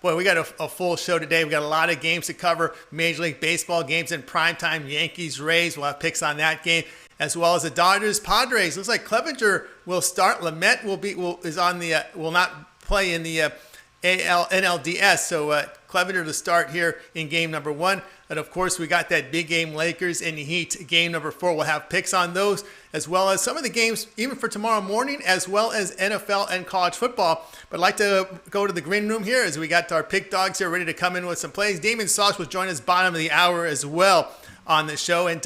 Boy, we got a full show today. We got a lot of games to cover. Major League Baseball games in primetime. Yankees, Rays. We'll have picks on that game, as well as the Dodgers, Padres. Looks like Clevenger will start. Lamet will not play in the NLDS. So Clevenger to start here in game number 1. And of course, we got that big game, Lakers and Heat, game number 4. We'll have picks on those, as well as some of the games, even for tomorrow morning, as well as NFL and college football. But I'd like to go to the green room here as we got our pick dogs here ready to come in with some plays. Damon Sauce will join us bottom of the hour as well on the show. And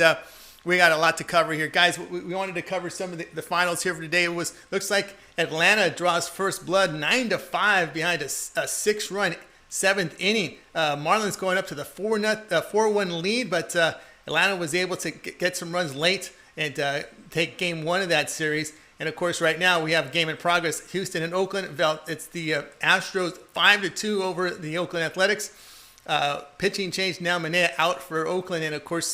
we got a lot to cover here. Guys, we wanted to cover some of the finals here for today. Looks like Atlanta draws first blood 9-5 behind a 6-run 7th inning. Marlins going up to the 4-1 lead, but Atlanta was able to get some runs late and take game 1 of that series. And of course, right now we have a game in progress. Houston and Oakland. It's the Astros 5-2 over the Oakland Athletics. Pitching change now. Manea out for Oakland, and of course,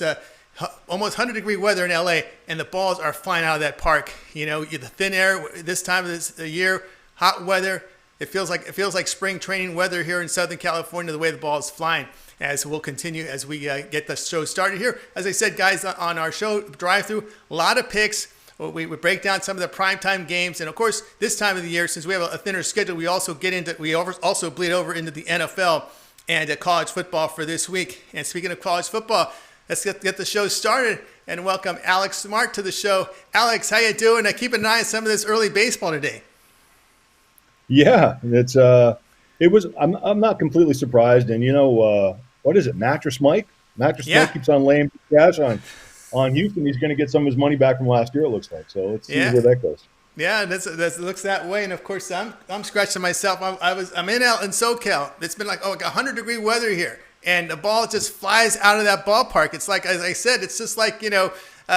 almost 100-degree weather in LA, and the balls are flying out of that park. You know, the thin air this time of the year, hot weather. It feels like spring training weather here in Southern California, the way the ball is flying. As we'll continue as we get the show started here. As I said, guys, on our show drive-through, a lot of picks. We break down some of the primetime games, and of course, this time of the year, since we have a thinner schedule, we also bleed over into the NFL and college football for this week. And speaking of college football, let's get the show started and welcome Alex Smart to the show. Alex, how you doing? Keep an eye on some of this early baseball today. Yeah, I'm not completely surprised. And what is it? Mattress Mike Mike keeps on laying cash on Houston. He's going to get some of his money back from last year, it looks like. So let's see where that goes. Yeah, that looks that way. And of course, I'm scratching myself. I'm in SoCal. It's been like 100-degree weather here, and the ball just flies out of that ballpark. It's like, as I said, it's just like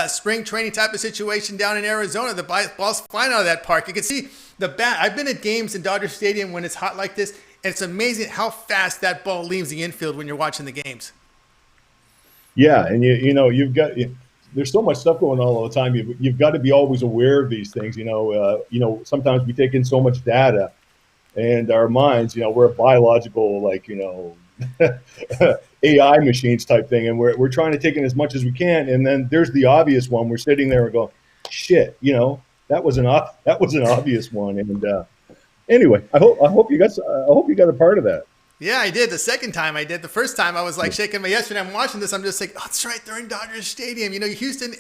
spring training type of situation down in Arizona. The ball's flying out of that park. You can see the bat. I've been at games in Dodger Stadium when it's hot like this, and it's amazing how fast that ball leaves the infield when you're watching the games. Yeah, and there's so much stuff going on all the time. You've got to be always aware of these things. Sometimes we take in so much data, and our minds, we're a biological, AI machines type thing, and we're trying to take in as much as we can. And then there's the obvious one. We're sitting there and go, shit, that was an obvious one. And anyway, I hope you got a part of that. Yeah, I did. The second time I did. The first time I was like shaking my head. I'm watching this. I'm just like, oh, that's right. They're in Dodger Stadium. Houston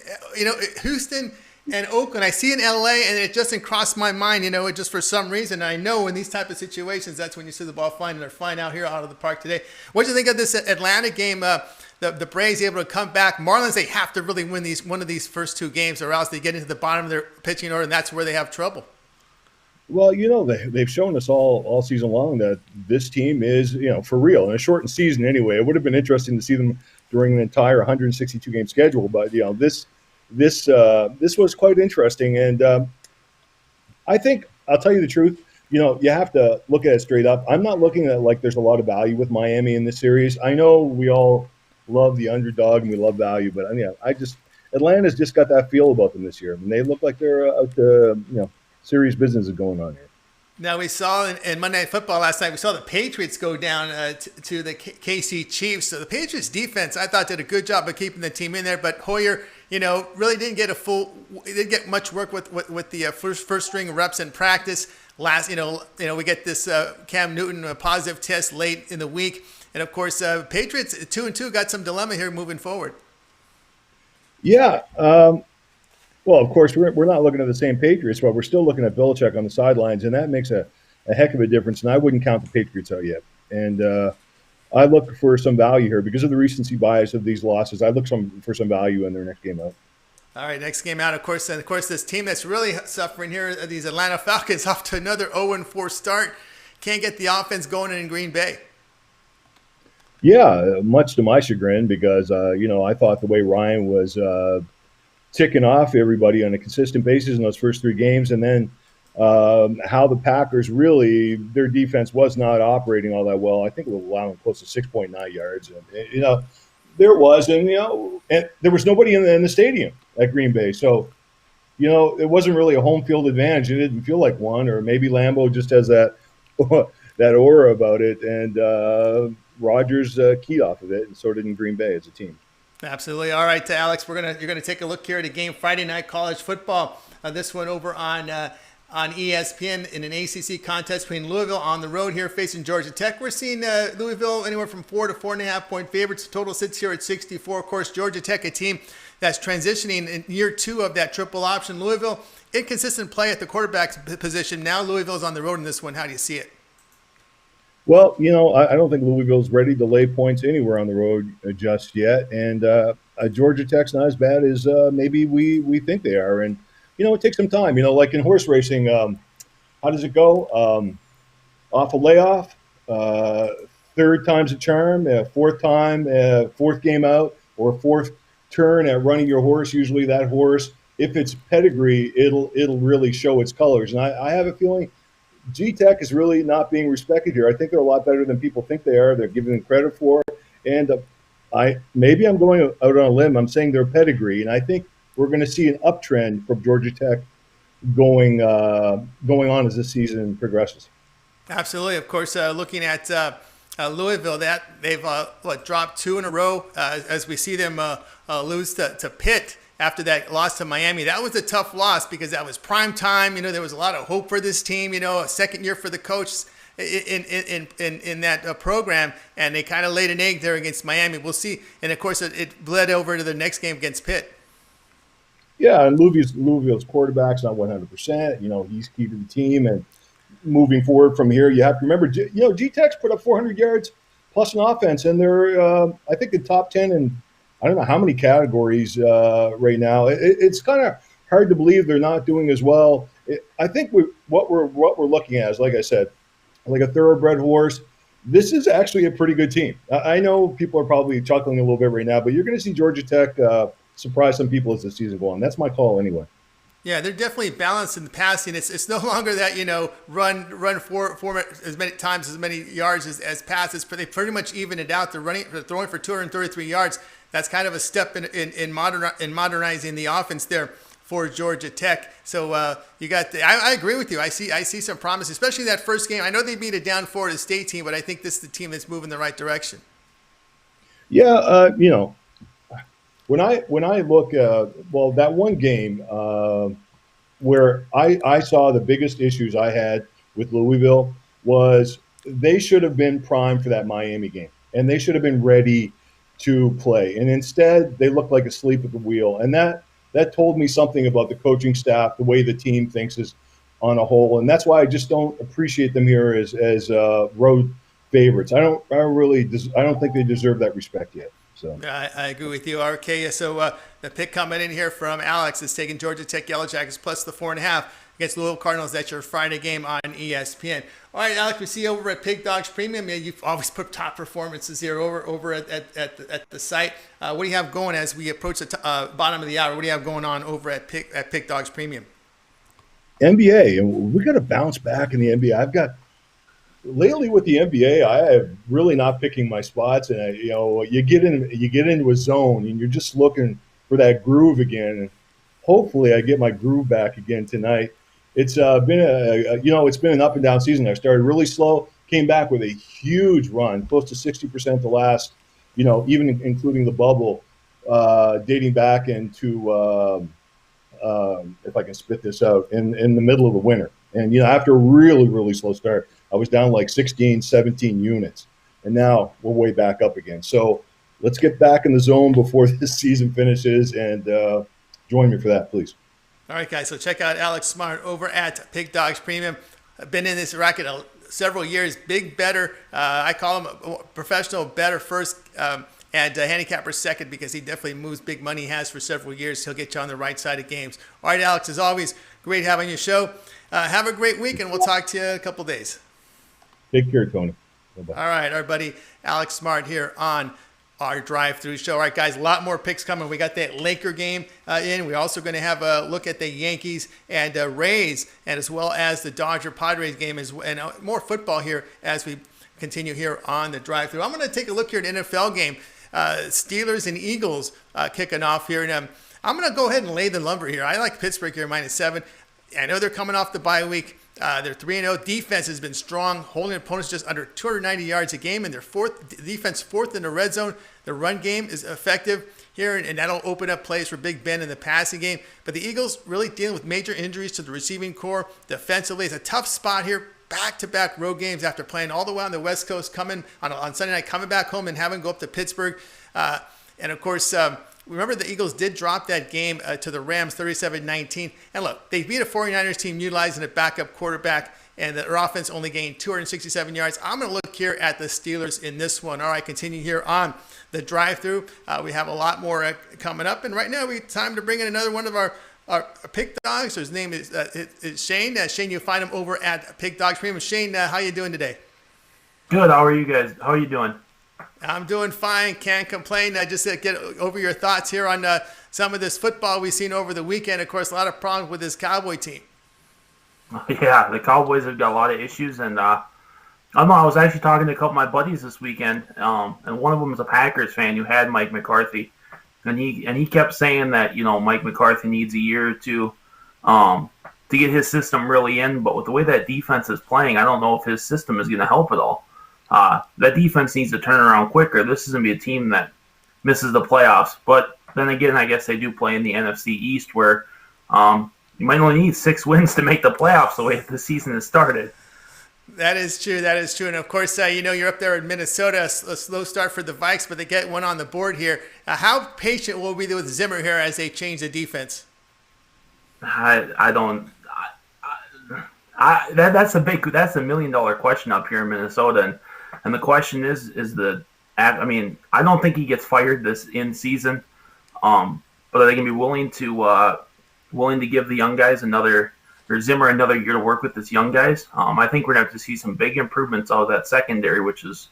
and Oakland. I see in LA, and it just didn't cross my mind. It just for some reason. I know in these type of situations, that's when you see the ball flying, and they're flying out here out of the park today. What do you think of this Atlanta game? The Braves able to come back. Marlins, they have to really win one of these first 2 games, or else they get into the bottom of their pitching order, and that's where they have trouble. Well, they've shown us all season long that this team is, for real. In a shortened season anyway, it would have been interesting to see them during an entire 162-game schedule. But, this was quite interesting. And I think, I'll tell you the truth, you have to look at it straight up. I'm not looking at like there's a lot of value with Miami in this series. I know we all love the underdog and we love value, but Atlanta's just got that feel about them this year. And they look like they're out to, serious business is going on here. Now, we saw in Monday Night Football last night, we saw the Patriots go down to the KC Chiefs. So the Patriots defense, I thought, did a good job of keeping the team in there. But Hoyer, really didn't get much work with the first string reps in practice. We get this Cam Newton a positive test late in the week. And of course, Patriots 2-2 got some dilemma here moving forward. Yeah. Well, of course, we're not looking at the same Patriots, but we're still looking at Belichick on the sidelines, and that makes a heck of a difference. And I wouldn't count the Patriots out yet. And I look for some value here because of the recency bias of these losses. I look for some value in their next game out. All right, next game out, of course, this team that's really suffering here, these Atlanta Falcons, off to another 0-4 start. Can't get the offense going in Green Bay. Yeah, much to my chagrin because, I thought the way Ryan was ticking off everybody on a consistent basis in those first 3 games, and then how the Packers really, their defense was not operating all that well. I think it was allowing close to 6.9 yards. And, there was, and there was nobody in the stadium at Green Bay. So, it wasn't really a home field advantage. It didn't feel like one, or maybe Lambeau just has that that aura about it, and Rogers keyed off of it, and so did in Green Bay as a team. Absolutely. All right, Alex, you're gonna take a look here at a game Friday night college football. This one over on ESPN in an ACC contest between Louisville on the road here facing Georgia Tech. We're seeing Louisville anywhere from 4 to 4.5 point favorites. Total sits here at 64. Of course, Georgia Tech, a team that's transitioning in year 2 of that triple option. Louisville, inconsistent play at the quarterback position. Now Louisville's on the road in this one. How do you see it? Well, I don't think Louisville's ready to lay points anywhere on the road just yet, and Georgia Tech's not as bad as maybe we think they are. And it takes some time. Like in horse racing, how does it go? Off a layoff, third time's a charm, fourth time, fourth game out, or fourth turn at running your horse. Usually, that horse, if it's pedigree, it'll really show its colors. And I have a feeling G-Tech is really not being respected here. I think they're a lot better than people think they are. They're giving them credit for it. And I'm going out on a limb. I'm saying their pedigree, and I think we're going to see an uptrend from Georgia Tech going on as this season progresses. Absolutely. Of course, looking at Louisville, that they've dropped 2 in a row as we see them lose to Pitt. After that loss to Miami, that was a tough loss because that was prime time. There was a lot of hope for this team. A second year for the coach in that program, and they kind of laid an egg there against Miami. We'll see. And of course, it bled over to the next game against Pitt. Yeah, and Louisville's quarterback's not 100%. He's key to the team, and moving forward from here, you have to remember, G-Tech's put up 400 yards plus an offense, and they're I think the top 10 in I don't know how many categories right now. It's kind of hard to believe they're not doing as well. I think what we're looking at is, like I said, like a thoroughbred horse. This is actually a pretty good team. I know people are probably chuckling a little bit right now, but you're going to see Georgia Tech surprise some people as the season goes on. That's my call anyway. Yeah, they're definitely balanced in the passing. It's no longer that run for as many times as many yards as passes. They pretty much even it out. They're throwing for 233 yards. That's kind of a step in modernizing the offense there for Georgia Tech. So you got. I agree with you. I see some promise, especially that first game. I know they beat a down Florida State team, but I think this is the team that's moving the right direction. Yeah, when I look, that one game where I saw the biggest issues I had with Louisville was they should have been primed for that Miami game, and they should have been ready to play. And instead, they looked like asleep at the wheel, and that told me something about the coaching staff, the way the team thinks is on a whole, and that's why I just don't appreciate them here as road favorites. I don't think they deserve that respect yet. So I agree with you, RK. So the pick coming in here from Alex is taking Georgia Tech Yellow Jackets plus the 4.5 against Louisville Cardinals. That's your Friday game on ESPN. All right, Alex, we see over at Pig Dogs Premium, you've always put top performances here over at the site. What do you have going as we approach the bottom of the hour? What do you have going on over at Pig Dogs Premium? NBA, and we got to bounce back in the NBA. Lately with the NBA, I have really not picking my spots, and you get into a zone, and you're just looking for that groove again. And hopefully, I get my groove back again tonight. It's been it's been an up and down season. I started really slow, came back with a huge run, close to 60% the last, even including the bubble, dating back into if I can spit this out in the middle of the winter. And after a really, really slow start, I was down like 16, 17 units, and now we're way back up again. So let's get back in the zone before this season finishes, and join me for that, please. All right, guys, so check out Alex Smart over at Pig Dogs Premium. I've been in this racket several years. Big better. I call him a professional better first and handicapper second because he definitely moves big money. He has for several years. He'll get you on the right side of games. All right, Alex, as always, great having your show. Have a great week, and we'll talk to you in a couple days. Take care, Tony. Bye-bye. All right, our buddy Alex Smart here on our drive-through show. All right, guys, a lot more picks coming. We got that Laker game in. We're also going to have a look at the Yankees and Rays, and as well as the Dodger-Padres game, and more football here as we continue here on the drive-through. I'm going to take a look here at an NFL game. Steelers and Eagles kicking off here, and I'm going to go ahead and lay the lumber here. I like Pittsburgh here -7. I know they're coming off the bye week. Their 3-0 defense has been strong, holding opponents just under 290 yards a game, and their fourth in the red zone. The run game is effective here, and that'll open up plays for Big Ben in the passing game. But the Eagles really dealing with major injuries to the receiving core. Defensively, it's a tough spot here. Back-to-back road games after playing all the way on the West Coast, coming on Sunday night, coming back home and having to go up to Pittsburgh. And of course, remember the Eagles did drop that game to the Rams 37-19. And look, they beat a 49ers team utilizing a backup quarterback, and their offense only gained 267 yards. I'm going to look here at the Steelers in this one. All right, continue here on the drive-through. We have a lot more coming up. And right now, it's time to bring in another one of our pick dogs. So his name is Shane. Shane, you'll find him over at Pick Dogs Premium. Shane, how you doing today? Good. How are you guys? How are you doing? I'm doing fine. Can't complain. I just get over your thoughts here on some of this football we've seen over the weekend. Of course, a lot of problems with this Cowboy team. Yeah, the Cowboys have got a lot of issues, and I don't know. I was actually talking to a couple of my buddies this weekend, and one of them is a Packers fan who had Mike McCarthy, and he kept saying that Mike McCarthy needs a year or two to get his system really in. But with the way that defense is playing, I don't know if his system is going to help at all. That defense needs to turn around quicker. This is going to be a team that misses the playoffs. But then again, I guess they do play in the NFC East, where you might only need 6 wins to make the playoffs the way the season has started. That is true. That is true. And, of course, you're up there in Minnesota. A slow start for the Vikes, but they get one on the board here. How patient will we be with Zimmer here as they change the defense? That's a $1 million question up here in Minnesota. And the question is I don't think he gets fired this in season. But are they going to be willing to give the young guys Zimmer another year to work with this young guys? I think we're going to have to see some big improvements out of that secondary, which is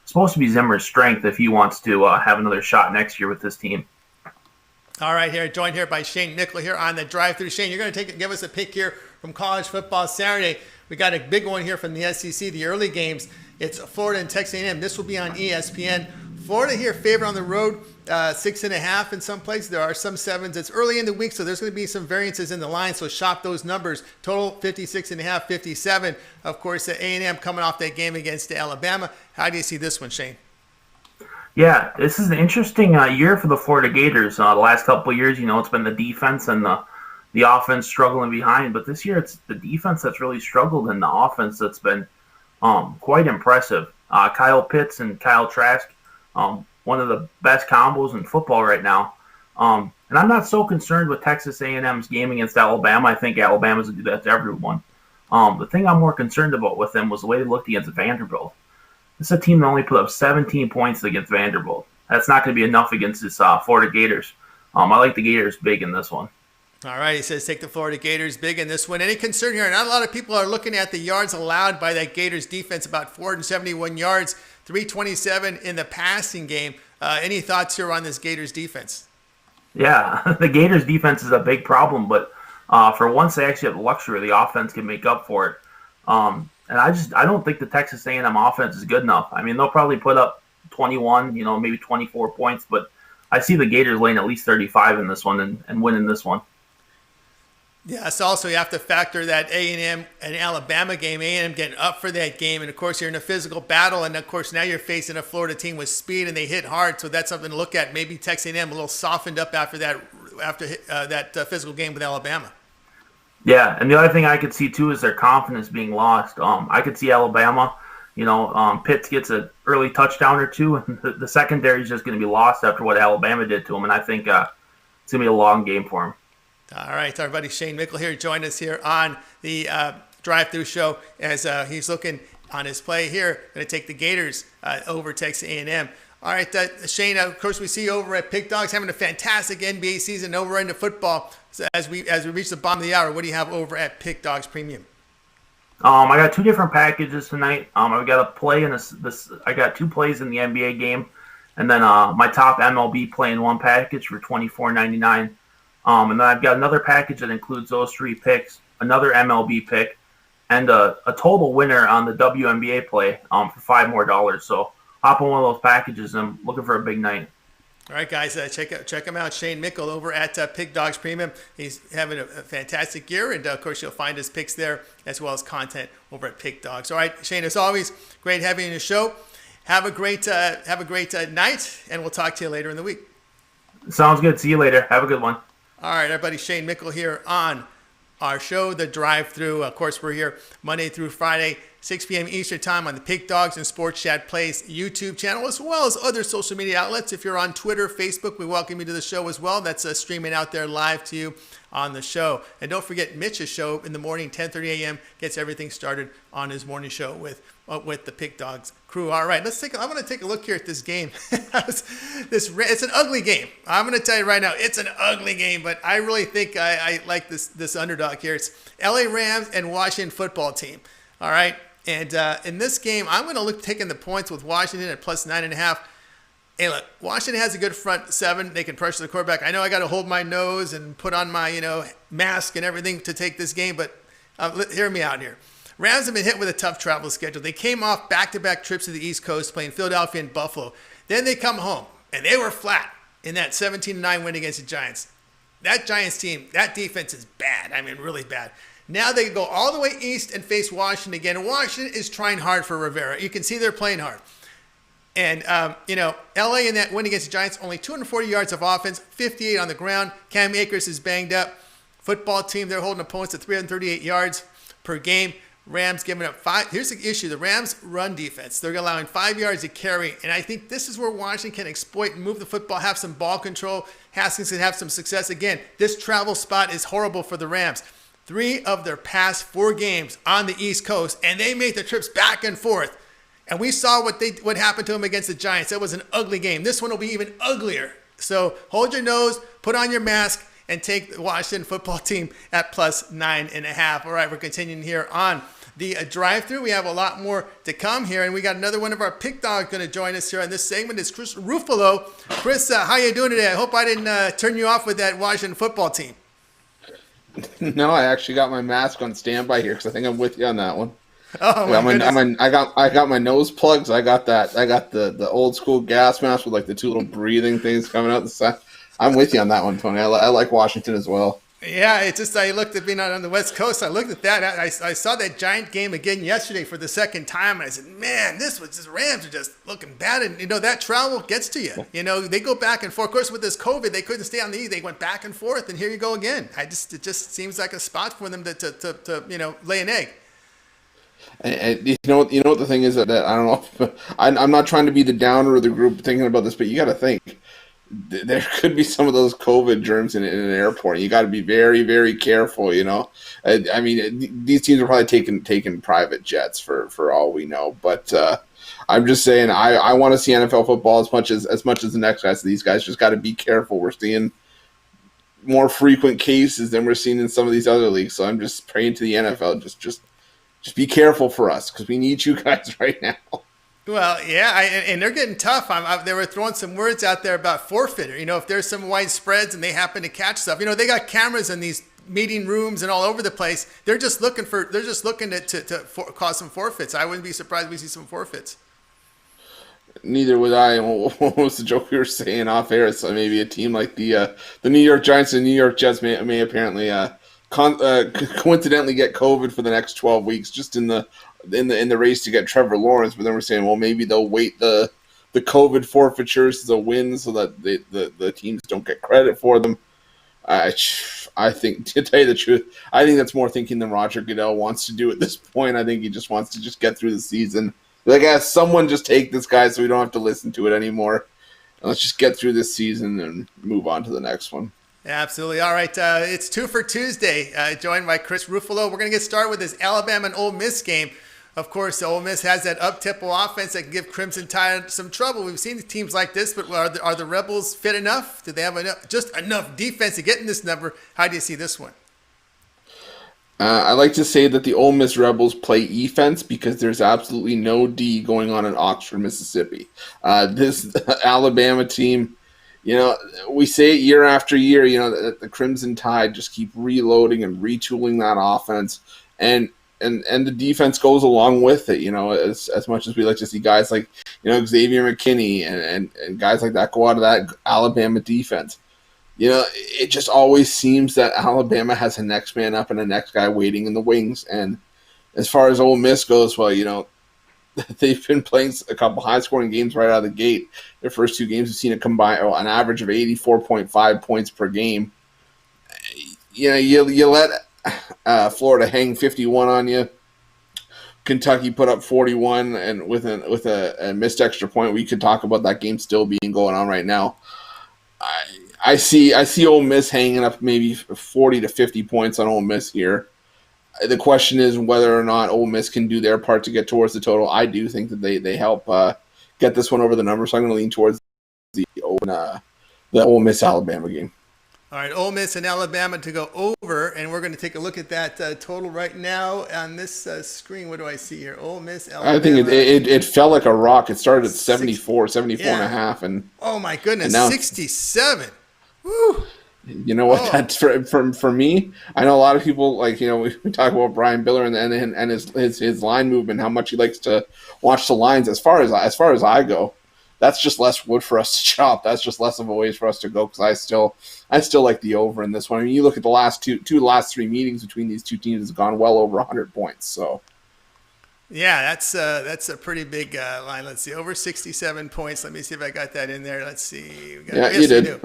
supposed to be Zimmer's strength if he wants to have another shot next year with this team. All right, here joined here by Shane Nicola here on the drive-through. Shane, you're going to give us a pick here from college football Saturday. We got a big one here from the SEC, the early games. It's Florida and Texas A&M. This will be on ESPN. Florida here favored on the road, 6.5 in some places. There are some 7s. It's early in the week, so there's going to be some variances in the line, so shop those numbers. Total 56.5, 57. Of course, A&M coming off that game against Alabama. How do you see this one, Shane? Yeah, this is an interesting year for the Florida Gators. The last couple of years, it's been the defense and the offense struggling behind. But this year, it's the defense that's really struggled and the offense that's been quite impressive. Kyle Pitts and Kyle Trask, one of the best combos in football right now. And I'm not so concerned with Texas A&M's game against Alabama. I think Alabama's going to do that to everyone. The thing I'm more concerned about with them was the way they looked against Vanderbilt. This is a team that only put up 17 points against Vanderbilt. That's not going to be enough against this Florida Gators. I like the Gators big in this one. All right, he says take the Florida Gators big in this one. Any concern here? Not a lot of people are looking at the yards allowed by that Gators defense, about 471 yards, 327 in the passing game. Any thoughts here on this Gators defense? Yeah, the Gators defense is a big problem, but for once they actually have the luxury, the offense can make up for it. And I don't think the Texas A&M offense is good enough. I mean, they'll probably put up 21, maybe 24 points, but I see the Gators laying at least 35 in this one and winning this one. Yes, also you have to factor that A&M and Alabama game, A&M getting up for that game, and of course you're in a physical battle, and of course now you're facing a Florida team with speed and they hit hard, so that's something to look at. Maybe Texas A&M a little softened up after that physical game with Alabama. Yeah, and the other thing I could see too is their confidence being lost. I could see Alabama, Pitts gets an early touchdown or two, and the secondary is just going to be lost after what Alabama did to them, and I think it's going to be a long game for him. All right, our buddy Shane Mickle here joined us here on the drive-through show as he's looking on his play here. Going to take the Gators over Texas A&M. All right, Shane, of course, we see you over at Pick Dogs having a fantastic NBA season over into football. So as we reach the bottom of the hour, what do you have over at Pick Dogs Premium? I got 2 different packages tonight. I've got a play in this. I got 2 plays in the NBA game, and then my top MLB play in one package for $24.99. And then I've got another package that includes those 3 picks, another MLB pick, and a total winner on the WNBA play for $5 more. So hop on one of those packages. I'm looking for a big night. All right, guys, check him out, Shane Mickle over at Pig Dogs Premium. He's having a fantastic year, and of course, you'll find his picks there as well as content over at Pig Dogs. All right, Shane, as always, great having you on the show. Have a great night, and we'll talk to you later in the week. Sounds good. See you later. Have a good one. All right, everybody, Shane Mickle here on our show, The Drive-Thru. Of course, we're here Monday through Friday, 6 p.m. Eastern Time on the Pig Dogs and Sports Chat Plays YouTube channel, as well as other social media outlets. If you're on Twitter, Facebook, we welcome you to the show as well. That's streaming out there live to you on the show. And don't forget Mitch's show in the morning, 10:30 a.m., gets everything started on his morning show with the Pig Dogs crew. All right, I want to take a look here at this game. It's an ugly game. I'm going to tell you right now, it's an ugly game, but I really think I like this underdog here. It's LA Rams and Washington football team. All right, and in this game, I'm going to taking the points with Washington at plus 9.5. Hey, look, Washington has a good front seven. They can pressure the quarterback. I know I got to hold my nose and put on my mask and everything to take this game, but hear me out here. Rams have been hit with a tough travel schedule. They came off back-to-back trips to the East Coast, playing Philadelphia and Buffalo. Then they come home, and they were flat in that 17-9 win against the Giants. That Giants team, that defense is bad. I mean, really bad. Now they go all the way east and face Washington again. Washington is trying hard for Rivera. You can see they're playing hard. And, LA in that win against the Giants, only 240 yards of offense, 58 on the ground. Cam Akers is banged up. Football team, they're holding opponents to 338 yards per game. Rams giving up 5. Here's the issue. The Rams run defense. They're allowing 5 yards to carry. And I think this is where Washington can exploit and move the football, have some ball control. Haskins can have some success. Again, this travel spot is horrible for the Rams. 3 of their past 4 games on the East Coast, and they made the trips back and forth. And we saw what happened to them against the Giants. That was an ugly game. This one will be even uglier. So hold your nose, put on your mask, and take the Washington football team at plus 9.5. All right, we're continuing here on the Drive-Thru. We have a lot more to come here, and we got another one of our Pig Dogs going to join us here on this segment. It's Chris Ruffalo. Chris, how you doing today? I hope I didn't turn you off with that Washington football team. No, I actually got my mask on standby here because I think I'm with you on that one. Oh my goodness. I got my nose plugs. I got the old school gas mask with like the 2 little breathing things coming out the side. I'm with you on that one, Tony. I like Washington as well. Yeah, it's just I looked at being on the West Coast. I looked at that. I saw that Giant game again yesterday for the second time, and I said, man, Rams are just looking bad. And that travel gets to you. They go back and forth. Of course, with this COVID, they couldn't stay on the East. They went back and forth, and here you go again. It just seems like a spot for them to lay an egg. And you know what the thing is that I don't know. I'm not trying to be the downer of the group thinking about this, but you got to think there could be some of those COVID germs in an airport. You got to be very, very careful. I mean, these teams are probably taking private jets for all we know. But I'm just saying, I want to see NFL football as much as the next guys. These guys just got to be careful. We're seeing more frequent cases than we're seeing in some of these other leagues. So I'm just praying to the NFL just be careful for us because we need you guys right now. Well, yeah, and they're getting tough. They were throwing some words out there about forfeiter. If there's some wide spreads and they happen to catch stuff, they got cameras in these meeting rooms and all over the place. They're just looking to cause some forfeits. I wouldn't be surprised if we see some forfeits. Neither would I. What was the joke we were saying off air? So maybe a team like the New York Giants and New York Jets may apparently coincidentally get COVID for the next 12 weeks, just in the race to get Trevor Lawrence. But then we're saying, well, maybe they'll wait the COVID forfeitures as a win so that the teams don't get credit for them. I think, to tell you the truth, I think that's more thinking than Roger Goodell wants to do at this point. I think he just wants to just get through the season. Someone just take this guy so we don't have to listen to it anymore. And let's just get through this season and move on to the next one. Absolutely. All right. It's 2 for Tuesday, joined by Chris Ruffalo. We're going to get started with this Alabama and Ole Miss game. Of course, Ole Miss has that up-tempo offense that can give Crimson Tide some trouble. We've seen teams like this, but are the Rebels fit enough? Do they have enough defense to get in this number? How do you see this one? I like to say that the Ole Miss Rebels play defense because there's absolutely no D going on in Oxford, Mississippi. This Alabama team, we say it year after year, that the Crimson Tide just keep reloading and retooling that offense. And and the defense goes along with it. As much as we like to see guys like Xavier McKinney and guys like that go out of that Alabama defense. It just always seems that Alabama has a next man up and a next guy waiting in the wings. And as far as Ole Miss goes, well, they've been playing a couple high-scoring games right out of the gate. Their first 2 games have seen an average of 84.5 points per game. You let Florida hang 51 on you. Kentucky put up 41, and with a missed extra point, we could talk about that game still being going on right now. I see Ole Miss hanging up maybe 40 to 50 points on Ole Miss here. The question is whether or not Ole Miss can do their part to get towards the total. I do think that they help get this one over the number, so I'm going to lean towards the Ole Miss Alabama game. All right, Ole Miss and Alabama to go over, and we're going to take a look at that total right now on this screen. What do I see here? Ole Miss, Alabama. I think it fell like a rock. It started at 74 and a half. And oh, my goodness, now, 67. Woo! You know what? That's for me. I know a lot of people we talk about Brian Biller and his line movement, how much he likes to watch the lines. As far as I go, that's just less wood for us to chop. That's just less of a ways for us to go because I still like the over in this one. I mean, you look at the last last 3 meetings between these two teams has gone well over 100 points. So. Yeah, that's a pretty big line. Let's see, over 67 points. Let me see if I got that in there. Let's see. You did.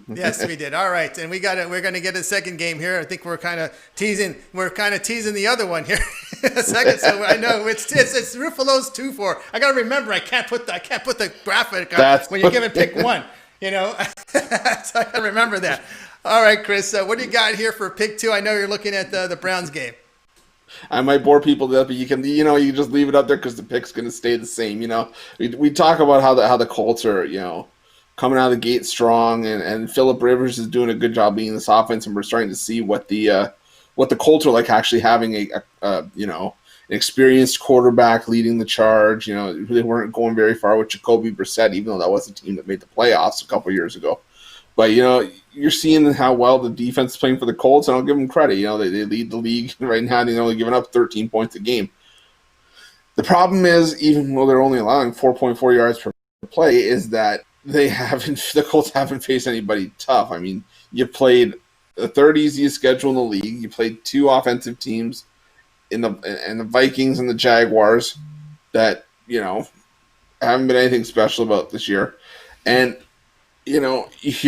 Yes, we did. All right, and we're going to get a second game here. I think we're kind of teasing the other one here. A second, so I know it's Ruffalo's 2-4. I got to remember I can't put the graphic on when you're giving pick one. So I got to remember that. All right, Chris, what do you got here for pick 2? I know you're looking at the Browns game. I might bore people to death, but you can just leave it up there because the pick's going to stay the same. We talk about how the Colts are coming out of the gate strong, and Phillip Rivers is doing a good job being this offense, and we're starting to see what the Colts are like actually having an experienced quarterback leading the charge. They weren't going very far with Jacoby Brissett, even though that was a team that made the playoffs a couple years ago. But, you're seeing how well the defense is playing for the Colts, and I'll give them credit. They lead the league right now. They're only giving up 13 points a game. The problem is, even though they're only allowing 4.4 yards per play, is that the Colts haven't faced anybody tough. I mean, you played the third easiest schedule in the league. You played 2 offensive teams in the Vikings and the Jaguars that, haven't been anything special about this year. And you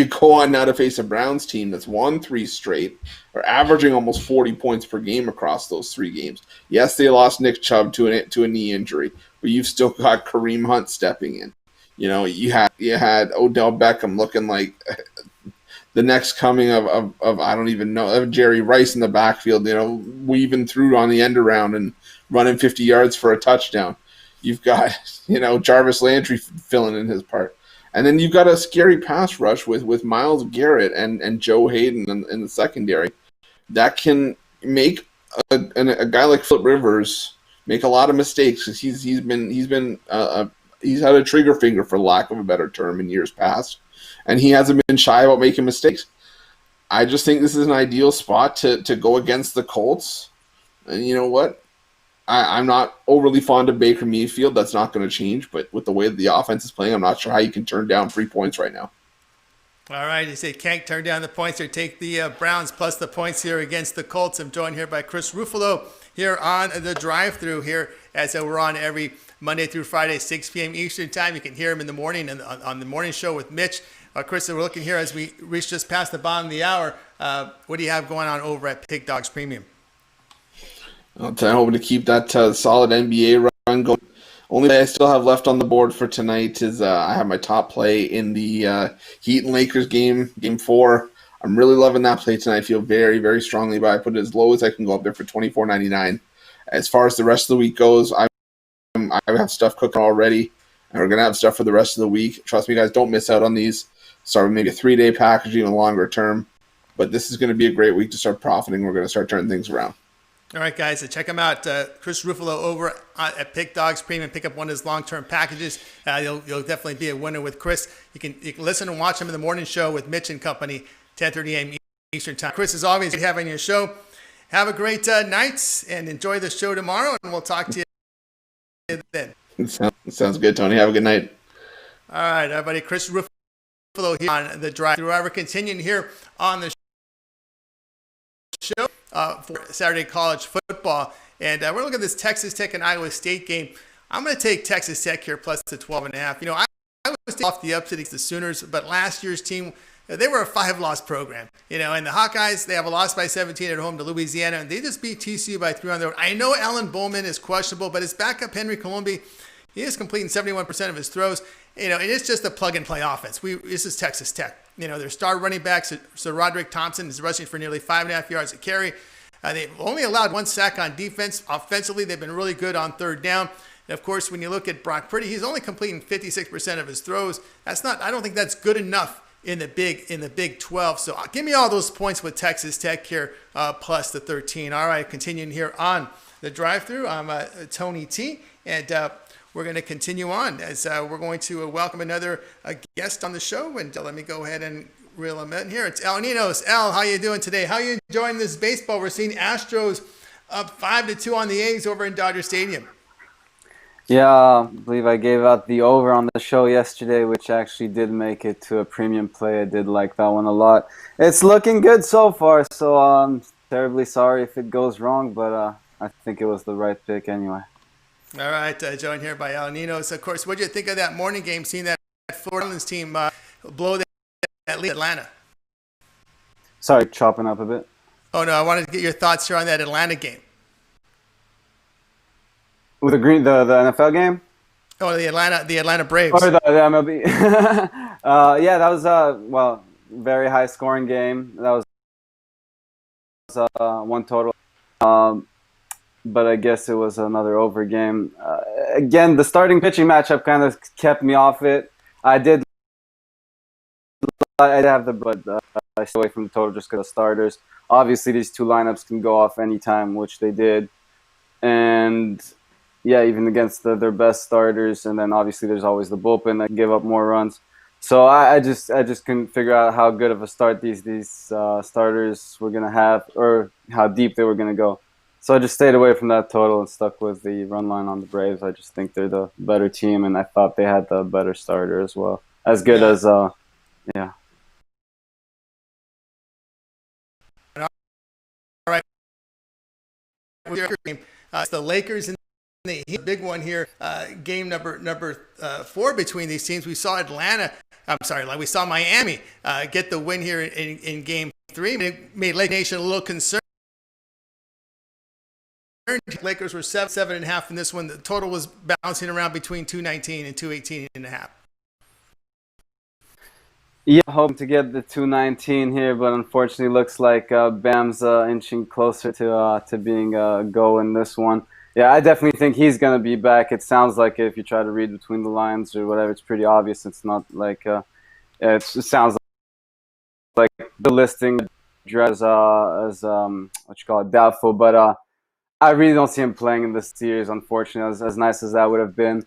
go on now to face a Browns team that's won 3 straight, or averaging almost 40 points per game across those 3 games. Yes, they lost Nick Chubb to a knee injury, but you've still got Kareem Hunt stepping in. You had Odell Beckham looking like the next coming of I don't even know, of Jerry Rice in the backfield. Weaving through on the end around and running 50 yards for a touchdown. You've got Jarvis Landry filling in his part. And then you've got a scary pass rush with Myles Garrett and Joe Hayden in the secondary that can make a guy like Phillip Rivers make a lot of mistakes because he's had a trigger finger, for lack of a better term, in years past, and he hasn't been shy about making mistakes. I just think this is an ideal spot to go against the Colts. And you know what? I'm not overly fond of Baker Mayfield. That's not going to change. But with the way that the offense is playing, I'm not sure how you can turn down 3 points right now. All right, you say can't turn down the points or take the Browns plus the points here against the Colts. I'm joined here by Chris Ruffalo here on the drive-through here as we're on every Monday through Friday, 6 p.m. Eastern time. You can hear him in the morning on the morning show with Mitch. Chris, we're looking here as we reach just past the bottom of the hour. What do you have going on over at Pig Dogs Premium? I'm hoping to keep that solid NBA run going. Only thing I still have left on the board for tonight is I have my top play in the Heat and Lakers game 4. I'm really loving that play tonight. I feel very, very strongly about it. I put it as low as I can go up there for $24.99. As far as the rest of the week goes, I have stuff cooking already, and we're going to have stuff for the rest of the week. Trust me, guys, don't miss out on these. Start with maybe a 3-day package, even longer term. But this is going to be a great week to start profiting. We're going to start turning things around. All right, guys, so check him out. Chris Ruffalo over at Pick Dogs Premium. Pick up one of his long-term packages. You'll definitely be a winner with Chris. You can listen and watch him in the morning show with Mitch and company, 10:30 a.m. Eastern time. Chris, as always, good having your show. have a great night and enjoy the show tomorrow, and we'll talk to you then. Sounds good, Tony. Have a good night. All right, everybody. Chris Ruffalo here on the drive. We're continuing here on the show for Saturday college football. And we're looking at this Texas Tech and Iowa State game. I'm going to take Texas Tech here plus the 12.5. You know, I was off the upset against the Sooners, but last year's team, they were a 5-loss program. You know, and the Hawkeyes, they have a loss by 17 at home to Louisiana, and they just beat TCU by 3 on the road. I know Alan Bowman is questionable, but his backup, Henry Colombi, he is completing 71% of his throws. You know, and it's just a plug-and-play offense. This is Texas Tech. You know, their star running back, Sir Roderick Thompson, is rushing for nearly 5.5 yards a carry. They've only allowed 1 sack on defense. Offensively, they've been really good on third down. And of course, when you look at Brock Purdy, he's only completing 56% of his throws. I don't think that's good enough in the Big 12. So give me all those points with Texas Tech here, plus the 13. All right, continuing here on the drive-thru. I'm Tony T, and we're going to continue on as we're going to welcome another guest on the show. And let me go ahead and reel him in here. It's Al Ninos. Al, how you doing today? How you enjoying this baseball? We're seeing Astros up 5-2 on the A's over in Dodger Stadium. Yeah, I believe I gave out the over on the show yesterday, which actually did make it to a premium play. I did like that one a lot. It's looking good so far, so I'm terribly sorry if it goes wrong, but I think it was the right pick anyway. All right, joined here by Al Ninos. Of course, what did you think of that morning game, seeing that Florida Islands team blow that lead Atlanta? Sorry, chopping up a bit. Oh, no, I wanted to get your thoughts here on that Atlanta game. With the NFL game? Oh, the Atlanta Braves. Or the MLB. Yeah, that was very high scoring game. That was one total. But I guess it was another over game. Again, the starting pitching matchup kind of kept me off it. I did have but I stayed away from the total just because of starters. Obviously, these two lineups can go off anytime, which they did. And yeah, even against their best starters, and then obviously there's always the bullpen that give up more runs. So I just couldn't figure out how good of a start these starters were gonna have, or how deep they were gonna go. So I just stayed away from that total and stuck with the run line on the Braves. I just think they're the better team, and I thought they had the better starter as well, as good as yeah. All right, it's the Lakers and the big one here, game number 4 between these teams. We saw we saw Miami get the win here in game 3. It made Lake Nation a little concerned. Lakers were 7.5 in this one. The total was bouncing around between 219 and 218.5. Yeah, hoping to get the 219 here, but unfortunately looks like Bam's inching closer to being a go in this one. Yeah, I definitely think he's going to be back. It sounds like if you try to read between the lines or whatever, it's pretty obvious. It's not like it sounds like the listing as doubtful, but I really don't see him playing in this series, unfortunately, as nice as that would have been.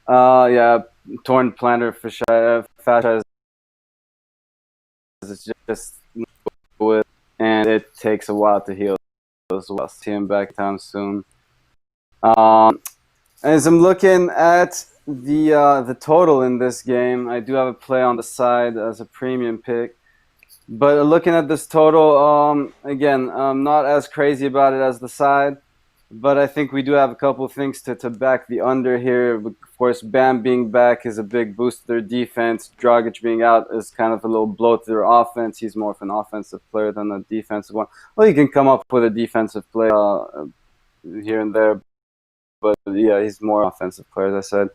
Yeah, torn plantar fascia is just with, and it takes a while to heal as well. See him back in town soon. As I'm looking at the total in this game, I do have a play on the side as a premium pick. But looking at this total, again, I'm not as crazy about it as the side. But I think we do have a couple of things to back the under here. Of course, Bam being back is a big boost to their defense. Dragic being out is kind of a little blow to their offense. He's more of an offensive player than a defensive one. Well, you can come up with a defensive play here and there. But yeah, he's more offensive player, as I said.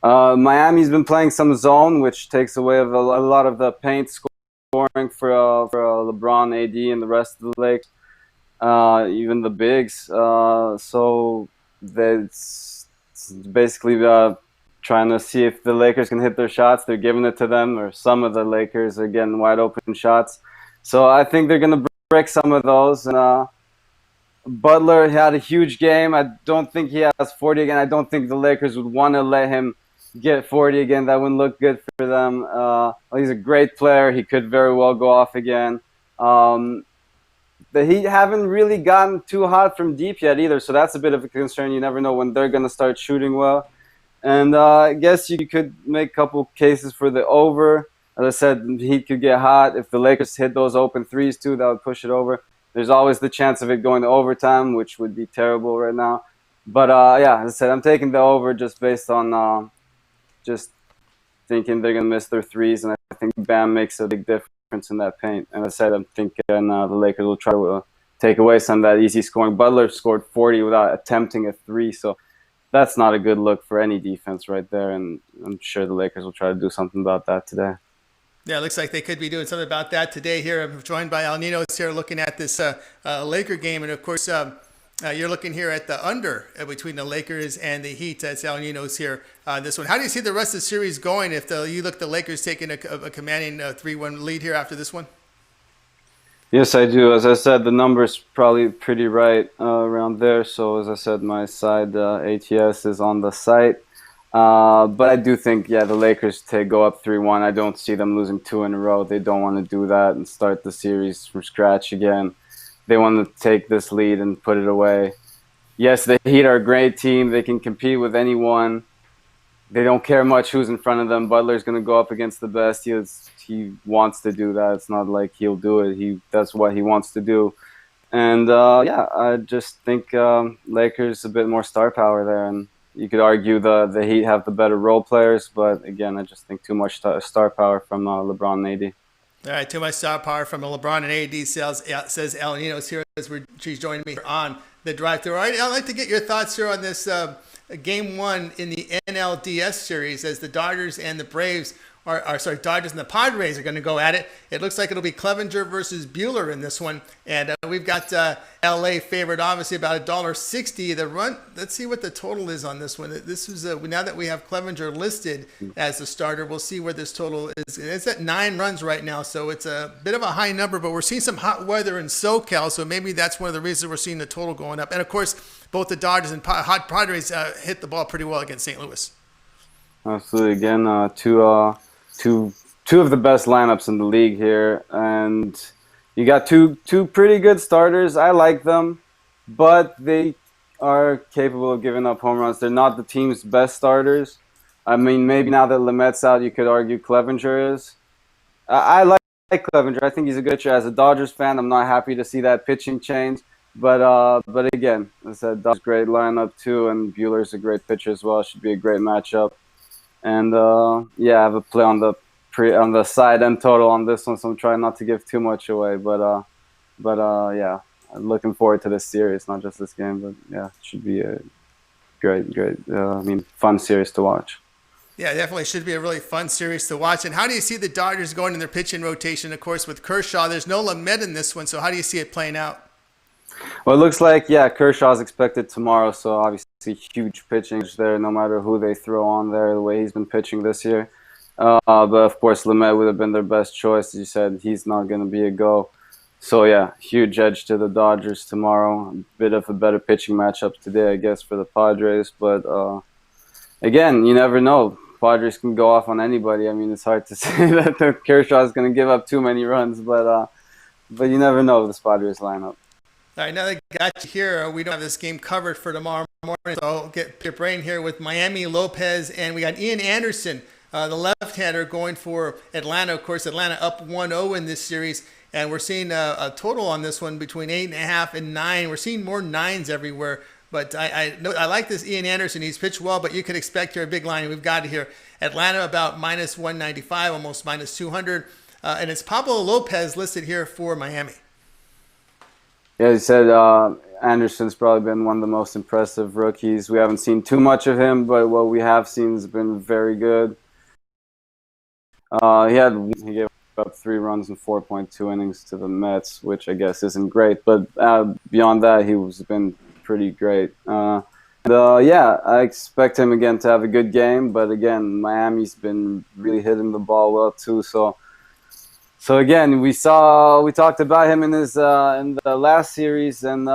Miami's been playing some zone, which takes away a lot of the paint scoring for LeBron, AD, and the rest of the Lakers. Even the bigs. So that's basically trying to see if the Lakers can hit their shots. They're giving it to them, or some of the Lakers are getting wide open shots. So I think they're going to break some of those. And Butler had a huge game. I don't think he has 40 again. I don't think the Lakers would want to let him get 40 again. That wouldn't look good for them. He's a great player. He could very well go off again. the Heat haven't really gotten too hot from deep yet either, so that's a bit of a concern. You never know when they're going to start shooting well. And I guess you could make a couple cases for the over. As I said, the Heat could get hot. If the Lakers hit those open threes too, that would push it over. There's always the chance of it going to overtime, which would be terrible right now. But yeah, as I said, I'm taking the over just based on just thinking they're going to miss their threes, and I think Bam makes a big difference in that paint. And as I said, I'm thinking the Lakers will try to take away some of that easy scoring. Butler scored 40 without attempting a three, so that's not a good look for any defense right there, and I'm sure the Lakers will try to do something about that today. Yeah, it looks like they could be doing something about that today here. I'm joined by El Nino's here looking at this Laker game. And, of course, you're looking here at the under between the Lakers and the Heat. That's El Nino's here on this one. How do you see the rest of the series going if you look the Lakers taking a commanding 3-1 lead here after this one? Yes, I do. As I said, the number's probably pretty right around there. So, as I said, my side ATS is on the site. But I do think, the Lakers go up 3-1. I don't see them losing 2 in a row. They don't want to do that and start the series from scratch again. They want to take this lead and put it away. Yes, the Heat are a great team. They can compete with anyone. They don't care much who's in front of them. Butler's going to go up against the best. He wants to do that. It's not like he'll do it. That's what he wants to do. And, I just think Lakers a bit more star power there. And you could argue the Heat have the better role players, but again, I just think too much star power from LeBron and AD. All right, too much star power from LeBron and AD says El Nino's here as she's joining me on the drive-thru. All right, I'd like to get your thoughts here on this Game 1 in the NLDS series as the Dodgers and the Braves Dodgers and the Padres are going to go at it. It looks like it'll be Clevenger versus Buehler in this one. And we've got LA favored, obviously, about $1.60. The run, let's see what the total is on this one. This is now that we have Clevenger listed as the starter, we'll see where this total is. It's at 9 runs right now, so it's a bit of a high number, but we're seeing some hot weather in SoCal, so maybe that's one of the reasons we're seeing the total going up. And, of course, both the Dodgers and hot Padres hit the ball pretty well against St. Louis. Absolutely. Again, two of the best lineups in the league here, and you got two pretty good starters. I like them, but they are capable of giving up home runs. They're not the team's best starters. I mean, maybe now that Lamet's out, you could argue Clevenger is. I like Clevenger. I think he's a good pitcher. As a Dodgers fan, I'm not happy to see that pitching change. But again, as I said, Dodgers great lineup too, and Buehler's a great pitcher as well. Should be a great matchup. And I have a play on the side and total on this one, so I'm trying not to give too much away. But I'm looking forward to this series, not just this game, but it should be a great, fun series to watch. Yeah, definitely should be a really fun series to watch. And how do you see the Dodgers going in their pitching rotation? Of course, with Kershaw, there's no Lamet in this one, so how do you see it playing out? Well, it looks like, Kershaw's expected tomorrow, so obviously huge pitching there, no matter who they throw on there, the way he's been pitching this year. But, of course, Lamet would have been their best choice. As you said, he's not going to be a go. So, huge edge to the Dodgers tomorrow. A bit of a better pitching matchup today, I guess, for the Padres. But, again, you never know. Padres can go off on anybody. I mean, it's hard to say that Kershaw is going to give up too many runs, but you never know this Padres lineup. All right, now that I got you here, we don't have this game covered for tomorrow morning, so I'll get your brain here with Miami, Lopez, and we got Ian Anderson, the left-hander, going for Atlanta. Of course, Atlanta up 1-0 in this series, and we're seeing a total on this one between 8.5 and 9. We're seeing more 9s everywhere, but I like this Ian Anderson. He's pitched well, but you could expect here a big line. We've got it here. Atlanta about minus 195, almost minus 200, and it's Pablo Lopez listed here for Miami. Yeah, he said Anderson's probably been one of the most impressive rookies. We haven't seen too much of him, but what we have seen has been very good. He gave up 3 runs in 4.2 innings to the Mets, which I guess isn't great. But beyond that, he's been pretty great. I expect him again to have a good game. But again, Miami's been really hitting the ball well too. So again, we talked about him in in the last series, and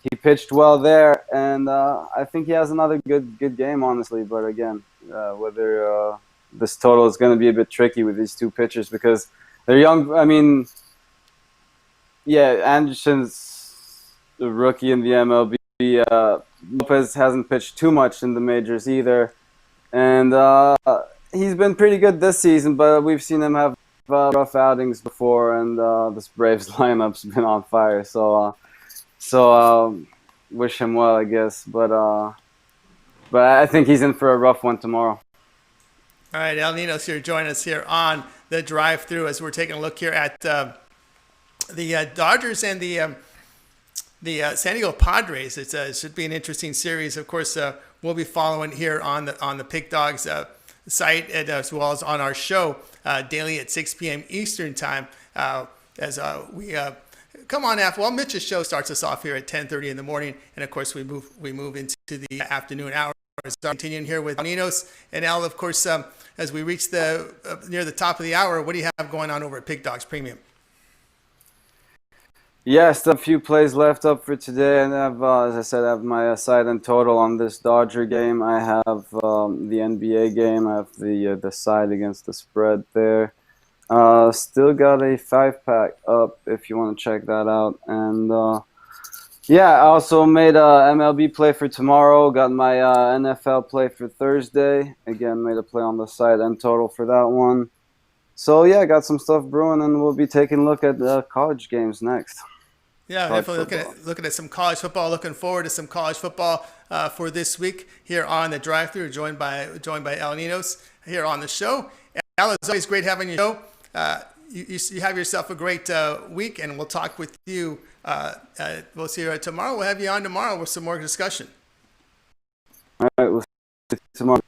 he pitched well there, and I think he has another good game, honestly. But again, whether this total is going to be a bit tricky with these two pitchers because they're young. I mean, Yeah, Anderson's a rookie in the MLB. Lopez hasn't pitched too much in the majors either, and he's been pretty good this season. But we've seen him have rough outings before, and this Braves lineup's been on fire. So wish him well, I guess. But I think he's in for a rough one tomorrow. All right, El Nino's here. Join us here on the drive-through as we're taking a look here at the Dodgers and the San Diego Padres. It should be an interesting series. Of course, we'll be following here on the Pick Dogs site as well as on our show daily at 6 p.m. Eastern time as we come on after. Well, Mitch's show starts us off here at 10:30 in the morning, and of course we move into the afternoon hours. Continuing here with Ninos and Al, of course, as we reach near the top of the hour, what do you have going on over at Pick Dogs Premium? Yes, a few plays left up for today, and as I said, I have my side and total on this Dodger game. I have the NBA game. I have the side against the spread there. Still got a 5-pack up if you want to check that out, and yeah, I also made a MLB play for tomorrow. Got my NFL play for Thursday. Again, made a play on the side and total for that one. So yeah, got some stuff brewing, and we'll be taking a look at college games next. Yeah, College definitely looking at some college football. Looking forward to some college football for this week here on the drive-thru. Joined by El Ninos here on the show. Al, it's always great having you on the show. You have yourself a great week, and we'll talk with you. We'll see you tomorrow. We'll have you on tomorrow with some more discussion. All right, we'll see you tomorrow.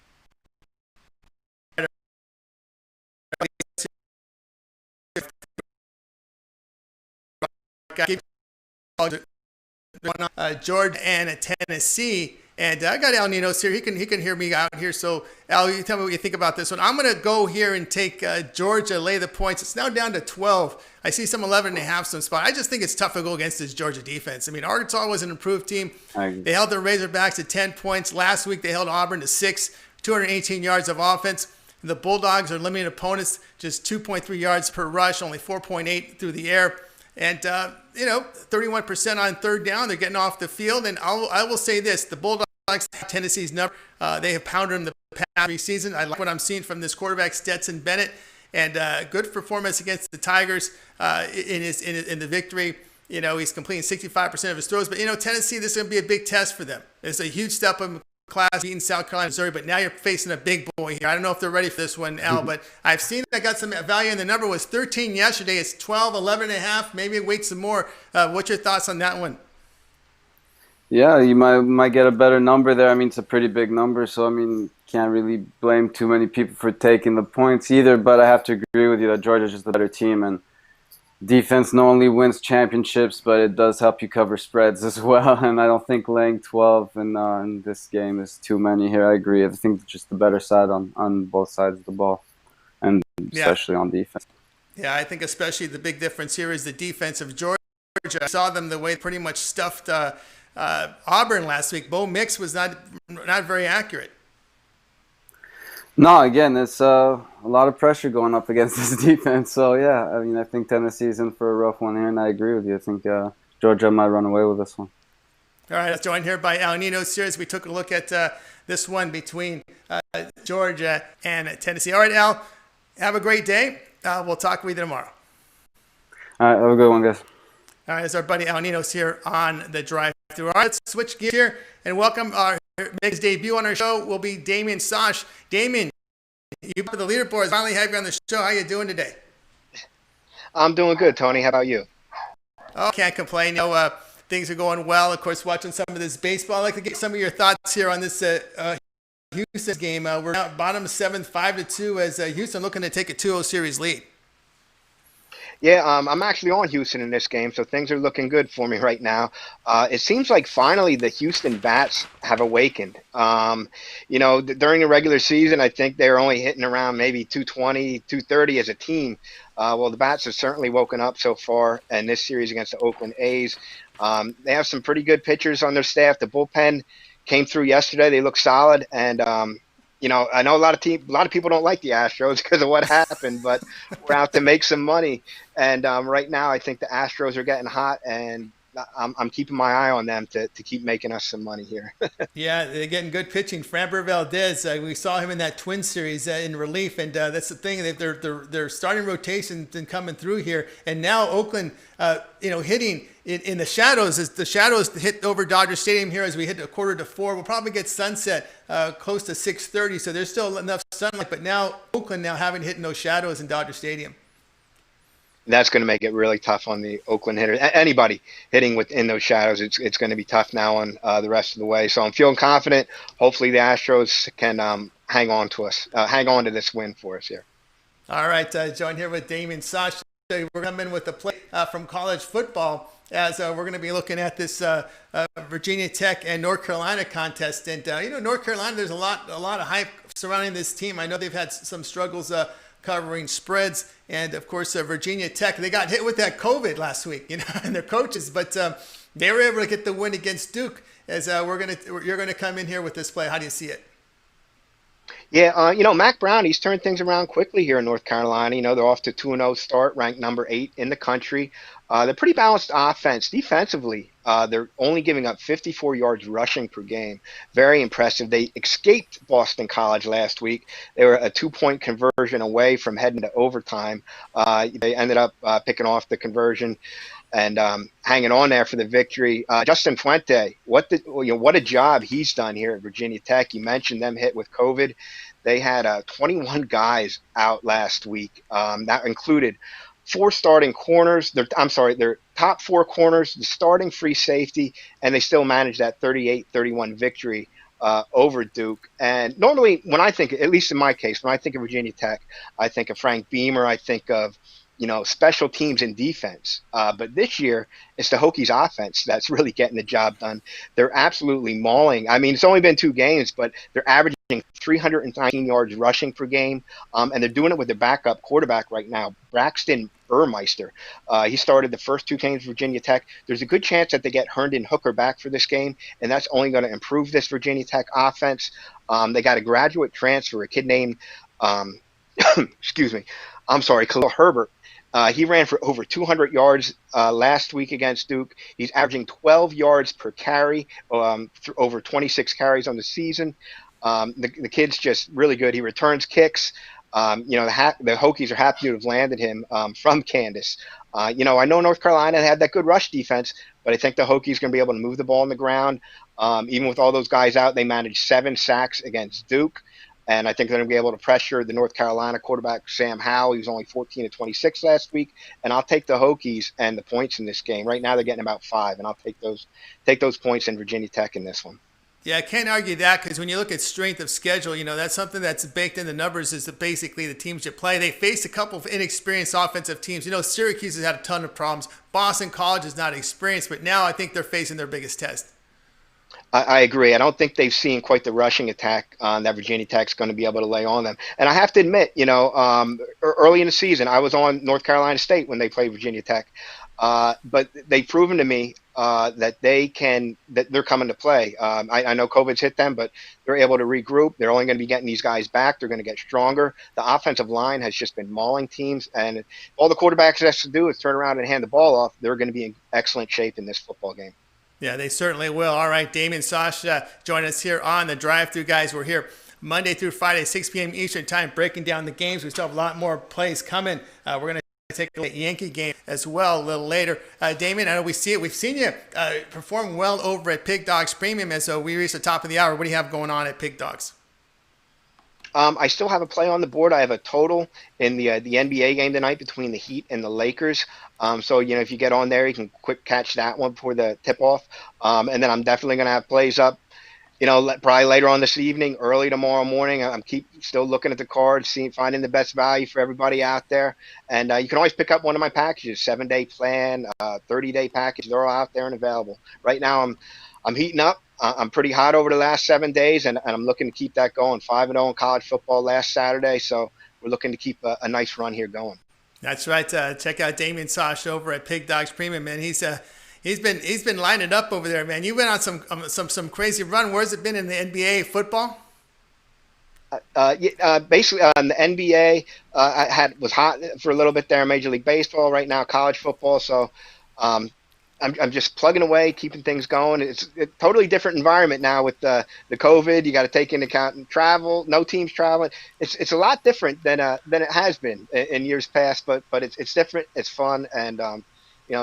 Georgia and Tennessee, and I got Al Ninos here. He can hear me out here. So Al, you tell me what you think about this one. I'm going to go here and take Georgia, lay the points. It's now down to 12. I see some 11.5 some spot. I just think it's tough to go against this Georgia defense. I mean, Arkansas was an improved team. They held the Razorbacks to 10 points last week. They held Auburn to 6, 218 yards of offense. The Bulldogs are limiting opponents just 2.3 yards per rush, only 4.8 through the air. And, 31% on third down. They're getting off the field. And I will say this. The Bulldogs have Tennessee's number. They have pounded them the past 3 seasons. I like what I'm seeing from this quarterback, Stetson Bennett. And good performance against the Tigers in the victory. He's completing 65% of his throws. But, Tennessee, this is going to be a big test for them. It's a huge step up in class beating South Carolina, Missouri, but now you're facing a big boy here. I don't know if they're ready for this one, Al, but I've seen I got some value, and the number was 13 yesterday. It's 12, 11.5. Maybe wait some more. What's your thoughts on that one? Yeah, you might get a better number there. I mean, it's a pretty big number, so can't really blame too many people for taking the points either. But I have to agree with you that Georgia's just the better team, and defense not only wins championships, but it does help you cover spreads as well. And I don't think laying 12 in this game is too many here. I agree. I think just the better side on both sides of the ball, and especially on defense. Yeah, I think especially the big difference here is the defense of Georgia. I saw them the way they pretty much stuffed Auburn last week. Bo Mix was not very accurate. No, again, it's a lot of pressure going up against this defense. So, yeah, I think Tennessee's in for a rough one here, and I agree with you. I think Georgia might run away with this one. All right, let's join here by Al Ninos here as we took a look at this one between Georgia and Tennessee. All right, Al, have a great day. We'll talk with you tomorrow. All right, have a good one, guys. All right, it's our buddy Al Ninos here on the drive-thru. All right, let's switch gears here and welcome make his debut on our show will be Damien Sosh. Damien, you put the leaderboards. Finally have you on the show. How you doing today? I'm doing good, Tony. How about you? Oh, can't complain. Things are going well. Of course, watching some of this baseball. I'd like to get some of your thoughts here on this Houston game. We're now bottom 7th, 5-2, as Houston looking to take a 2-0 series lead. Yeah, I'm actually on Houston in this game, so things are looking good for me right now. It seems like finally the Houston bats have awakened. During the regular season, I think they were only hitting around maybe 220, 230 as a team. Well, the bats have certainly woken up so far in this series against the Oakland A's. They have some pretty good pitchers on their staff. The bullpen came through yesterday. They look solid, and I know a lot of people don't like the Astros because of what happened, but we're out to make some money. And right now, I think the Astros are getting hot, and I'm keeping my eye on them to keep making us some money here. Yeah, they're getting good pitching. Framber Valdez, we saw him in that Twin series in relief, and that's the thing. They're starting rotations and coming through here, and now Oakland, hitting in the shadows. As the shadows hit over Dodger Stadium here as we hit a 3:45, we'll probably get sunset close to 6:30. So there's still enough sunlight, but now Oakland now haven't hit no shadows in Dodger Stadium. That's going to make it really tough on the Oakland hitters. Anybody hitting within those shadows, it's going to be tough now on the rest of the way. So I'm feeling confident. Hopefully the Astros can hang on to this win for us here. All right, joined here with Damon Sash. We're coming in with the play from college football as we're going to be looking at this Virginia Tech and North Carolina contest. And North Carolina, there's a lot of hype surrounding this team. I know they've had some struggles covering spreads, and of course Virginia Tech, they got hit with that COVID last week, and their coaches, but they were able to get the win against Duke. As you're gonna come in here with this play. How do you see it? Yeah, Mac Brown, he's turned things around quickly here in North Carolina. They're off to 2-0 start, ranked number 8 in the country. They're pretty balanced offense. Defensively, they're only giving up 54 yards rushing per game. Very impressive. They escaped Boston College last week. They were a 2-point conversion away from heading to overtime. They ended up picking off the conversion and hanging on there for the victory. Justin Fuente, what a job he's done here at Virginia Tech. You mentioned them hit with COVID. They had 21 guys out last week. That included 4 starting corners. Their top 4 corners, the starting free safety, and they still managed that 38-31 victory over Duke. And normally, when I think, at least in my case, when I think of Virginia Tech, I think of Frank Beamer. I think of special teams and defense. But this year, it's the Hokies offense that's really getting the job done. They're absolutely mauling. I mean, it's only been 2 games, but they're averaging 319 yards rushing per game. And they're doing it with their backup quarterback right now, Braxton Burmeister. He started the first 2 games for Virginia Tech. There's a good chance that they get Herndon Hooker back for this game, and that's only going to improve this Virginia Tech offense. They got a graduate transfer, a kid named, Khalil Herbert. He ran for over 200 yards last week against Duke. He's averaging 12 yards per carry, over 26 carries on the season. The kid's just really good. He returns kicks. The Hokies are happy to have landed him from Candace. I know North Carolina had that good rush defense, but I think the Hokies going to be able to move the ball on the ground. Even with all those guys out, they managed 7 sacks against Duke. And I think they're going to be able to pressure the North Carolina quarterback, Sam Howell. He was only 14 of 26 last week. And I'll take the Hokies and the points in this game. Right now they're getting about 5, and I'll take those points in Virginia Tech in this one. Yeah, I can't argue that, because when you look at strength of schedule, that's something that's baked in the numbers, is that basically the teams you play. They face a couple of inexperienced offensive teams. Syracuse has had a ton of problems. Boston College is not experienced, but now I think they're facing their biggest test. I agree. I don't think they've seen quite the rushing attack that Virginia Tech's going to be able to lay on them. And I have to admit, early in the season, I was on North Carolina State when they played Virginia Tech. But they've proven to me that they're coming to play. I know COVID's hit them, but they're able to regroup. They're only going to be getting these guys back. They're going to get stronger. The offensive line has just been mauling teams, and all the quarterbacks has to do is turn around and hand the ball off. They're going to be in excellent shape in this football game. Yeah, they certainly will. All right, Damien Sasha, join us here on the drive-thru, guys. We're here Monday through Friday, 6 p.m. Eastern time, breaking down the games. We still have a lot more plays coming. We're going to take a look at Yankee game as well a little later. Damien, I know we've seen you perform well over at Pig Dogs Premium as we reach the top of the hour. What do you have going on at Pig Dogs? I still have a play on the board. I have a total in the NBA game tonight between the Heat and the Lakers. So, if you get on there, you can quick catch that one before the tip-off. And then I'm definitely going to have plays up, probably later on this evening, early tomorrow morning. I'm still looking at the cards, finding the best value for everybody out there. And you can always pick up one of my packages, 7-day plan, 30-day package. They're all out there and available. Right now I'm heating up. I'm pretty hot over the last 7 days, and I'm looking to keep that going. 5-0 in college football last Saturday, so we're looking to keep a nice run here going. That's right. Check out Damien Sash over at Pig Dogs Premium, man. He's been lining up over there, man. You went on some crazy run. Where's it been in the NBA football? Basically, the NBA was hot for a little bit there. Major League Baseball right now, college football. So I'm just plugging away, keeping things going. It's a totally different environment now with the COVID. You got to take into account travel. No teams traveling. It's a lot different than it has been in years past. But it's different. It's fun, and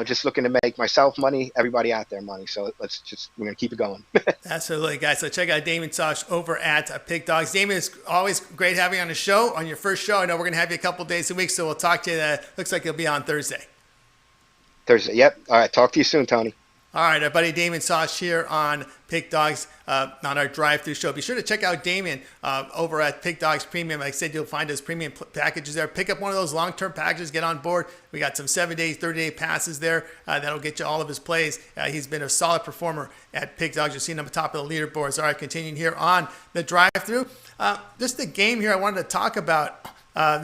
just looking to make myself money, everybody out there money. So we're gonna keep it going. Absolutely, guys. So check out Damon Sosh over at Pig Dogs. Damon, it's always great having you on the show, on your first show. I know we're gonna have you a couple days a week, so we'll talk to you. Looks like you'll be on Thursday. Thursday. Yep. All right. Talk to you soon, Tony. All right, our buddy Damon Sosh here on Pig Dogs on our drive-through show. Be sure to check out Damon over at Pig Dogs Premium. Like I said, you'll find his premium packages there. Pick up one of those long-term packages. Get on board. We got some 7-day, 30-day passes there. That'll get you all of his plays. He's been a solid performer at Pig Dogs. You've seen him at the top of the leaderboards. All right, continuing here on the drive-through. Just the game here I wanted to talk about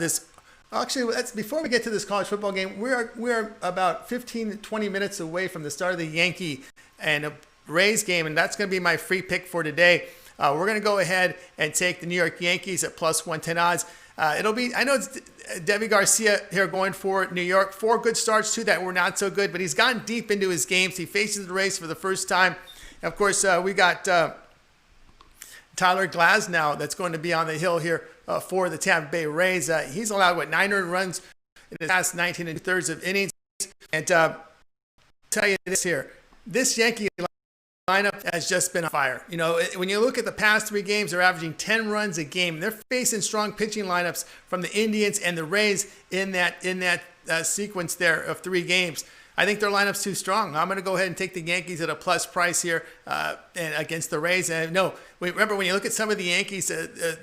this. Actually, before we get to this college football game, we're about 15 to 20 minutes away from the start of the Yankee and Rays game, and that's going to be my free pick for today. We're going to go ahead and take the New York Yankees at plus 110 odds. I know it's Debbie Garcia here going for New York. 4 good starts, 2 that were not so good, but he's gotten deep into his games. He faces the Rays for the first time. And of course, we got Tyler Glasnow that's going to be on the hill here for the Tampa Bay Rays. He's allowed, 9 earned runs in the past 19 2/3 of innings. And tell you this here, this Yankee lineup has just been on fire. When you look at the past 3 games, they're averaging 10 runs a game. They're facing strong pitching lineups from the Indians and the Rays in that sequence there of 3 games. I think their lineup's too strong. I'm going to go ahead and take the Yankees at a plus price here and against the Rays. And remember, when you look at some of the Yankees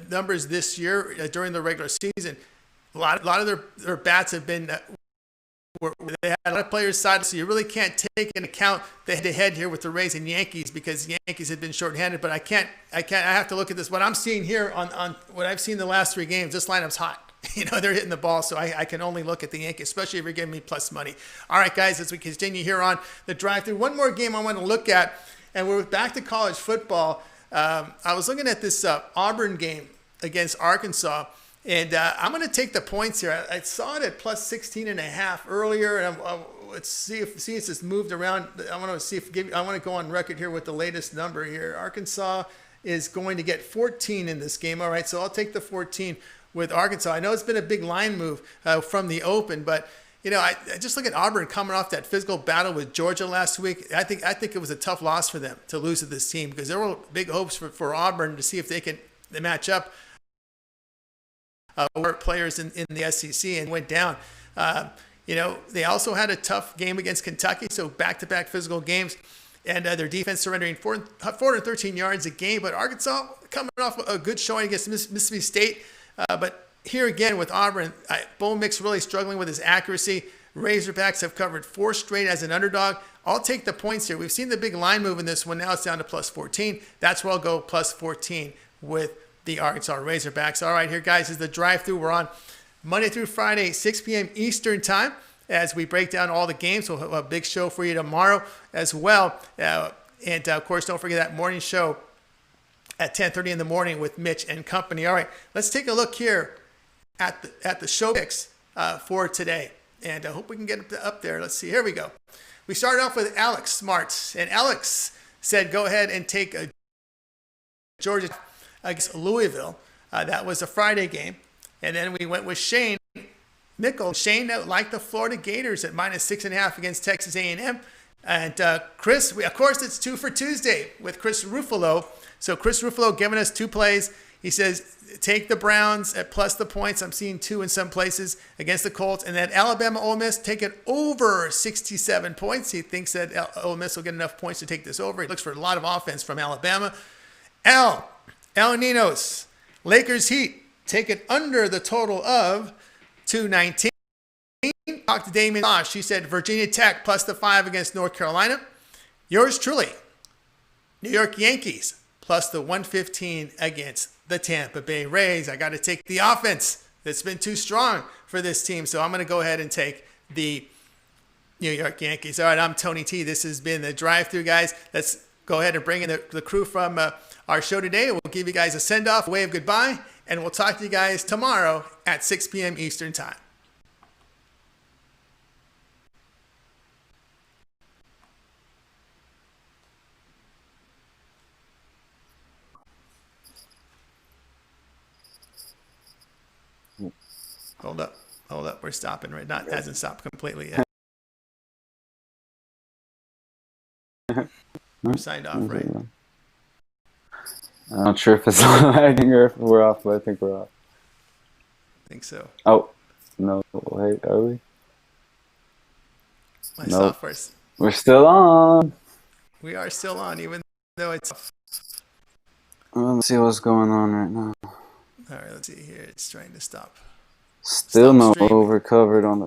numbers this year during the regular season, a lot of their bats have been they had a lot of players side, so you really can't take into account the head-to-head here with the Rays and Yankees because the Yankees have been shorthanded. But I have to look at this. What I'm seeing here on what I've seen the last 3 games, this lineup's hot. They're hitting the ball, so I can only look at the Yankees, especially if you're giving me plus money. All right, guys, as we continue here on the drive-through, one more game I want to look at, and we're back to college football. I was looking at this Auburn game against Arkansas, and I'm going to take the points here. I saw it at plus 16.5 earlier, and let's see if it's moved around. I want to go on record here with the latest number here. Arkansas is going to get 14 in this game. All right, so I'll take the 14 with Arkansas. I know it's been a big line move from the open, but I just look at Auburn coming off that physical battle with Georgia last week. I think it was a tough loss for them to lose to this team because there were big hopes for Auburn to see if they match up players in the SEC and went down. They also had a tough game against Kentucky, so back-to-back physical games, and their defense surrendering 413 yards a game. But Arkansas coming off a good showing against Mississippi State. But here again with Auburn, Bo Nix really struggling with his accuracy. Razorbacks have covered 4 straight as an underdog. I'll take the points here. We've seen the big line move in this one. Now it's down to plus 14. That's where I'll go plus 14 with the Arkansas Razorbacks. All right, here, guys, is the drive-through. We're on Monday through Friday, 6 p.m. Eastern time as we break down all the games. We'll have a big show for you tomorrow as well. And, of course, don't forget that morning show at 10:30 in the morning with Mitch and company. All right, let's take a look here at the show picks for today. And I hope we can get up there. Let's see. Here we go. We started off with Alex Smarts. And Alex said go ahead and take Georgia against Louisville. That was a Friday game. And then we went with Shane Mickle. Shane liked the Florida Gators at minus 6.5 against Texas A&M. And Chris, of course, it's 2 for Tuesday with Chris Ruffalo. So Chris Ruffalo giving us 2 plays. He says, take the Browns at plus the points. I'm seeing 2 in some places against the Colts. And then Alabama Ole Miss, take it over 67 points. He thinks that Ole Miss will get enough points to take this over. He looks for a lot of offense from Alabama. El Ninos, Lakers Heat, take it under the total of 219. Talk to Damien Tosh. She said Virginia Tech plus the 5 against North Carolina. Yours truly, New York Yankees plus the 115 against the Tampa Bay Rays. I got to take the offense that's been too strong for this team, so I'm going to go ahead and take the New York Yankees. All right, I'm Tony T. This has been the drive-through, guys. Let's go ahead and bring in the crew from our show today. We'll give you guys a send-off, a wave of goodbye, And we'll talk to you guys tomorrow at 6 p.m. Eastern Time. Hold up. We're stopping right now. It hasn't stopped completely yet. We're signed off, right? I'm not sure if it's lagging or if we're off, but I think we're off. I think so. Oh, no. Wait, are we? My Nope. software's. We're still on. We are still on, even though it's off. Let's see what's going on right now. All right, let's see here. It's trying to stop. Still Stop no streaming. overcovered on the